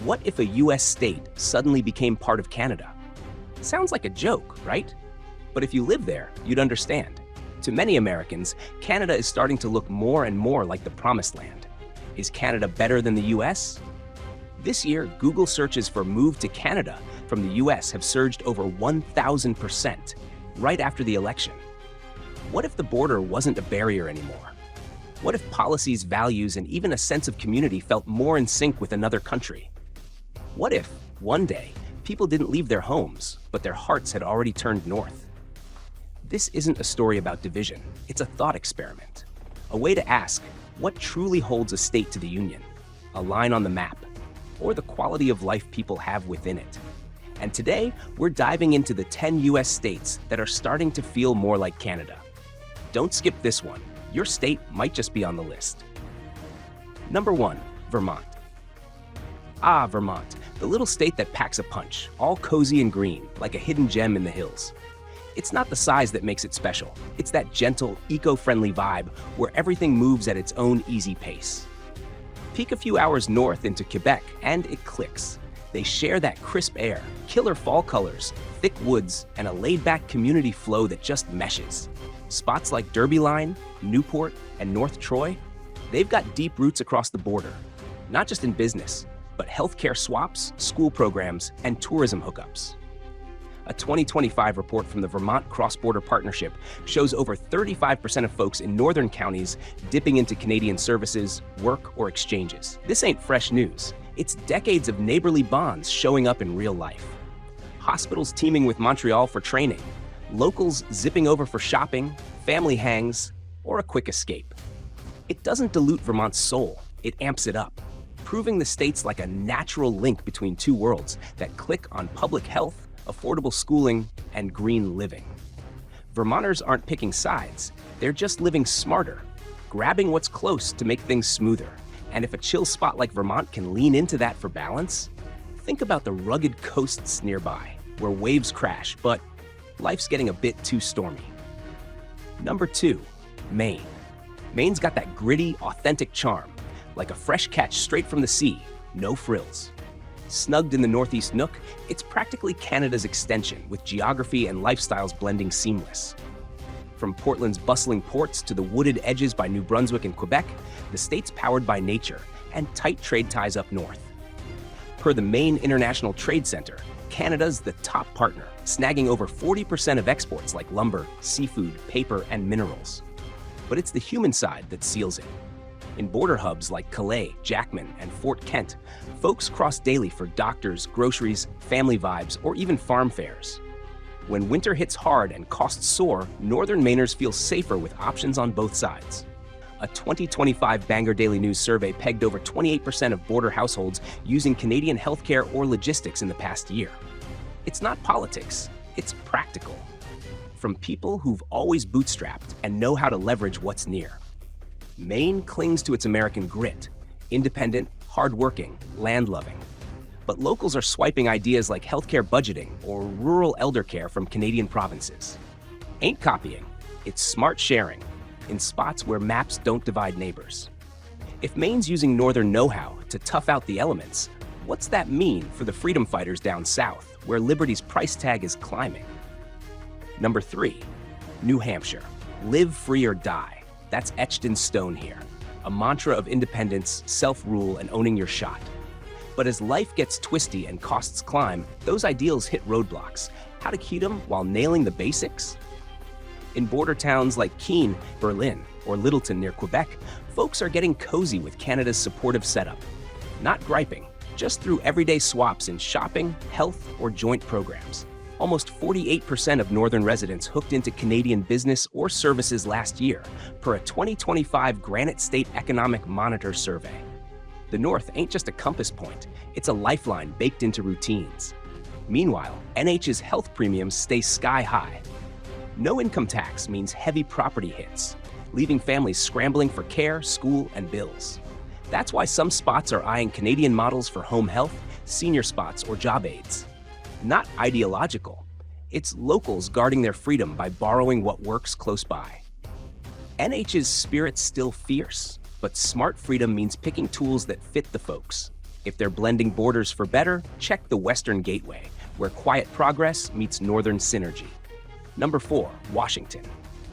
What if a US state suddenly became part of Canada? Sounds like a joke, right? But if you live there, you'd understand. To many Americans, Canada is starting to look more and more like the promised land. Is Canada better than the US? This year, Google searches for "move to Canada" from the US have surged over 1,000% right after the election. What if the border wasn't a barrier anymore? What if policies, values, and even a sense of community felt more in sync with another country? What if, one day, people didn't leave their homes, but their hearts had already turned north? This isn't a story about division, it's a thought experiment. A way to ask, what truly holds a state to the Union? A line on the map? Or the quality of life people have within it? And today, we're diving into the 10 US states that are starting to feel more like Canada. Don't skip this one. Your state might just be on the list. Number 1, Vermont. Ah, Vermont, the little state that packs a punch, all cozy and green, like a hidden gem in the hills. It's not the size that makes it special. It's that gentle, eco-friendly vibe where everything moves at its own easy pace. Peek a few hours north into Quebec and it clicks. They share that crisp air, killer fall colors, thick woods, and a laid-back community flow that just meshes. Spots like Derby Line, Newport, and North Troy, they've got deep roots across the border, not just in business, but healthcare swaps, school programs, and tourism hookups. A 2025 report from the Vermont Cross-Border Partnership shows over 35% of folks in northern counties dipping into Canadian services, work, or exchanges. This ain't fresh news. It's decades of neighborly bonds showing up in real life. Hospitals teaming with Montreal for training, locals zipping over for shopping, family hangs, or a quick escape. It doesn't dilute Vermont's soul, it amps it up, proving the state's like a natural link between two worlds that click on public health, affordable schooling, and green living. Vermonters aren't picking sides, they're just living smarter, grabbing what's close to make things smoother. And if a chill spot like Vermont can lean into that for balance, think about the rugged coasts nearby, where waves crash, but life's getting a bit too stormy. Number 2, Maine. Maine's got that gritty, authentic charm, like a fresh catch straight from the sea, no frills. Snugged in the northeast nook, it's practically Canada's extension, with geography and lifestyles blending seamless. From Portland's bustling ports to the wooded edges by New Brunswick and Quebec, the state's powered by nature and tight trade ties up north. Per the Maine International Trade Center, Canada's the top partner, snagging over 40% of exports like lumber, seafood, paper, and minerals. But it's the human side that seals it. In border hubs like Calais, Jackman, and Fort Kent, folks cross daily for doctors, groceries, family vibes, or even farm fairs. When winter hits hard and costs soar, northern Mainers feel safer with options on both sides. A 2025 Bangor Daily News survey pegged over 28% of border households using Canadian healthcare or logistics in the past year. It's not politics, it's practical. From people who've always bootstrapped and know how to leverage what's near. Maine clings to its American grit, independent, hardworking, land-loving. But locals are swiping ideas like healthcare budgeting or rural elder care from Canadian provinces. Ain't copying, it's smart sharing, in spots where maps don't divide neighbors. If Maine's using northern know-how to tough out the elements, what's that mean for the freedom fighters down south, where liberty's price tag is climbing? Number 3, New Hampshire. Live free or die. That's etched in stone here. A mantra of independence, self-rule, and owning your shot. But as life gets twisty and costs climb, those ideals hit roadblocks. How to keep them while nailing the basics? In border towns like Keene, Berlin, or Littleton near Quebec, folks are getting cozy with Canada's supportive setup. Not griping, just through everyday swaps in shopping, health, or joint programs. Almost 48% of northern residents hooked into Canadian business or services last year, per a 2025 Granite State Economic Monitor survey. The North ain't just a compass point, it's a lifeline baked into routines. Meanwhile, NH's health premiums stay sky high. No income tax means heavy property hits, leaving families scrambling for care, school, and bills. That's why some spots are eyeing Canadian models for home health, senior spots, or job aids. Not ideological. It's locals guarding their freedom by borrowing what works close by. NH's spirit's still fierce, but smart freedom means picking tools that fit the folks. If they're blending borders for better, check the Western Gateway, where quiet progress meets northern synergy. Number 4, Washington.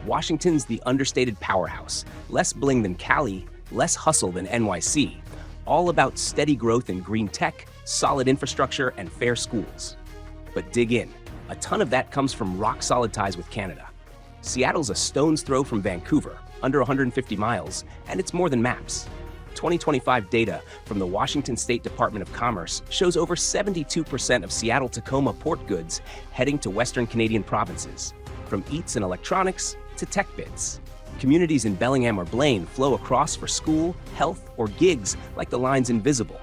Washington's the understated powerhouse. Less bling than Cali, less hustle than NYC. All about steady growth in green tech, solid infrastructure, and fair schools. But dig in. A ton of that comes from rock-solid ties with Canada. Seattle's a stone's throw from Vancouver, under 150 miles, and it's more than maps. 2025 data from the Washington State Department of Commerce shows over 72% of Seattle-Tacoma port goods heading to Western Canadian provinces, from eats and electronics to tech bits. Communities in Bellingham or Blaine flow across for school, health, or gigs like the line's invisible.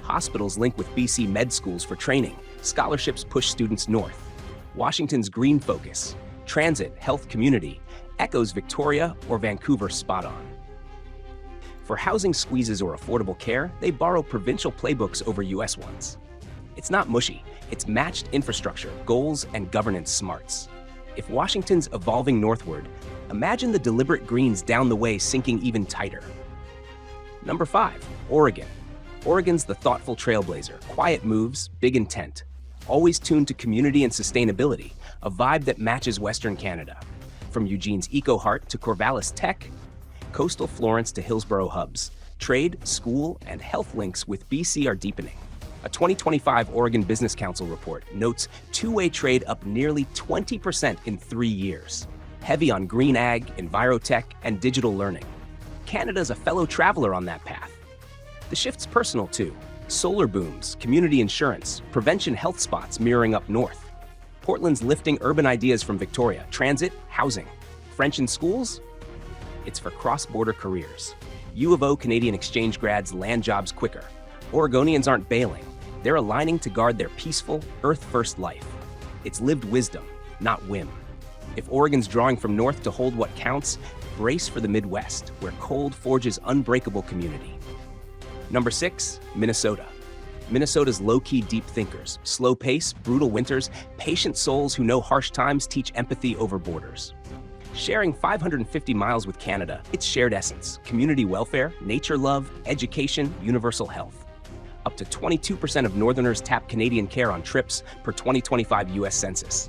Hospitals link with BC med schools for training. Scholarships push students north. Washington's green focus, transit, health, community, echoes Victoria or Vancouver spot on. For housing squeezes or affordable care, they borrow provincial playbooks over US ones. It's not mushy, it's matched infrastructure, goals, and governance smarts. If Washington's evolving northward, imagine the deliberate greens down the way sinking even tighter. Number 5, Oregon. Oregon's the thoughtful trailblazer, quiet moves, big intent. Always tuned to community and sustainability, a vibe that matches Western Canada. From Eugene's eco-heart to Corvallis tech, coastal Florence to Hillsborough hubs, trade, school, and health links with BC are deepening. A 2025 Oregon Business Council report notes two-way trade up nearly 20% in 3 years. Heavy on green ag, envirotech, and digital learning. Canada's a fellow traveler on that path. The shift's personal too. Solar booms, community insurance, prevention health spots mirroring up north. Portland's lifting urban ideas from Victoria, transit, housing. French in schools? It's for cross-border careers. U of O Canadian exchange grads land jobs quicker. Oregonians aren't bailing. They're aligning to guard their peaceful, earth-first life. It's lived wisdom, not whim. If Oregon's drawing from north to hold what counts, brace for the Midwest, where cold forges unbreakable community. Number 6, Minnesota. Minnesota's low-key deep thinkers, slow pace, brutal winters, patient souls who know harsh times teach empathy over borders. Sharing 550 miles with Canada, it's shared essence, community welfare, nature love, education, universal health. Up to 22% of Northerners tap Canadian care on trips per 2025 US Census.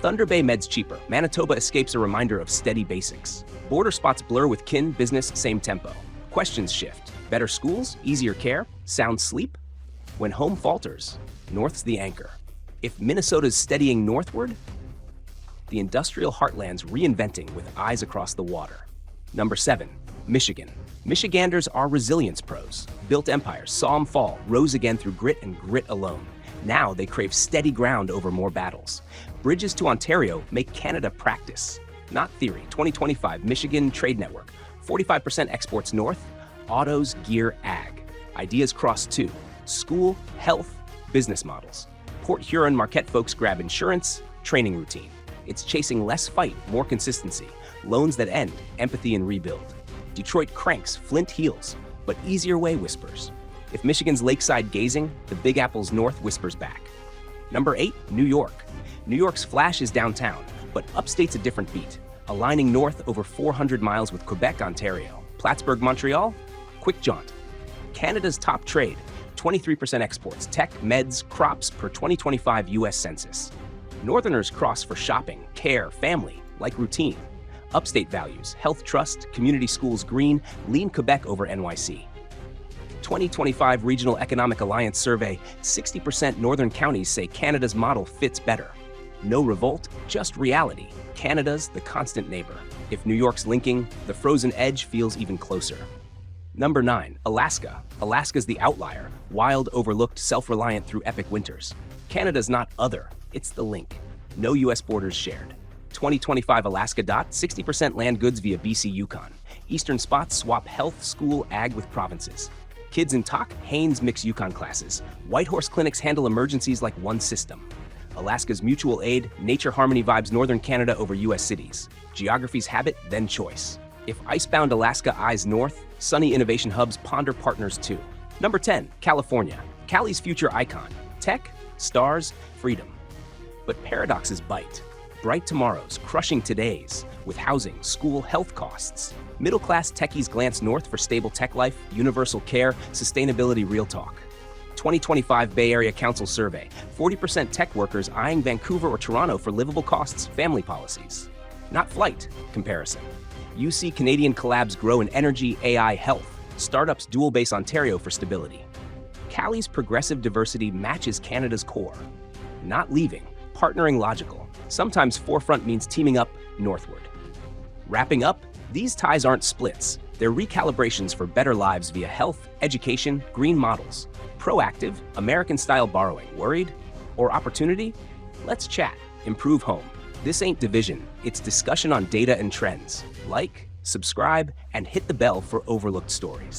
Thunder Bay Med's cheaper. Manitoba escapes a reminder of steady basics. Border spots blur with kin, business, same tempo. Questions shift. Better schools, easier care, sound sleep? When home falters, north's the anchor. If Minnesota's steadying northward, the industrial heartland's reinventing with eyes across the water. Number 7, Michigan. Michiganders are resilience pros. Built empires, saw them fall, rose again through grit and grit alone. Now they crave steady ground over more battles. Bridges to Ontario make Canada practice, not theory. 2025 Michigan Trade Network. 45% exports north, autos, gear, ag. Ideas cross too. School, health, business models. Port Huron Marquette folks grab insurance, training routine. It's chasing less fight, more consistency. Loans that end, empathy and rebuild. Detroit cranks, Flint heals, but easier way whispers. If Michigan's lakeside gazing, the Big Apple's north whispers back. Number 8, New York. New York's flash is downtown, but upstate's a different beat. Aligning north over 400 miles with Quebec, Ontario. Plattsburgh, Montreal, quick jaunt. Canada's top trade, 23% exports, tech, meds, crops per 2025 US Census. Northerners cross for shopping, care, family, like routine. Upstate values, health trust, community schools green, lean Quebec over NYC. 2025 Regional Economic Alliance survey, 60% northern counties say Canada's model fits better. No revolt, just reality. Canada's the constant neighbor. If New York's linking, the frozen edge feels even closer. Number 9, Alaska. Alaska's the outlier, wild, overlooked, self-reliant through epic winters. Canada's not other, it's the link. No US borders shared. 2025 Alaska dot, 60% land goods via BC Yukon. Eastern spots swap health, school, ag with provinces. Kids in talk, Haynes mix Yukon classes. Whitehorse clinics handle emergencies like one system. Alaska's mutual aid, nature harmony vibes northern Canada over US cities. Geography's habit, then choice. If icebound Alaska eyes north, sunny innovation hubs ponder partners too. Number 10, California. Cali's future icon. Tech, stars, freedom. But paradoxes bite. Bright tomorrows, crushing todays, with housing, school, health costs. Middle-class techies glance north for stable tech life, universal care, sustainability real talk. 2025 Bay Area Council survey, 40% tech workers eyeing Vancouver or Toronto for livable costs family policies. Not flight comparison. UC Canadian collabs grow in energy, AI, health. Startups dual base Ontario for stability. Cali's progressive diversity matches Canada's core. Not leaving, partnering logical. Sometimes forefront means teaming up Northward. Wrapping up, these ties aren't splits. They're recalibrations for better lives via health, education, green models. Proactive, American-style borrowing. Worried? Or opportunity? Let's chat. Improve home. This ain't division. It's discussion on data and trends. Like, subscribe, and hit the bell for overlooked stories.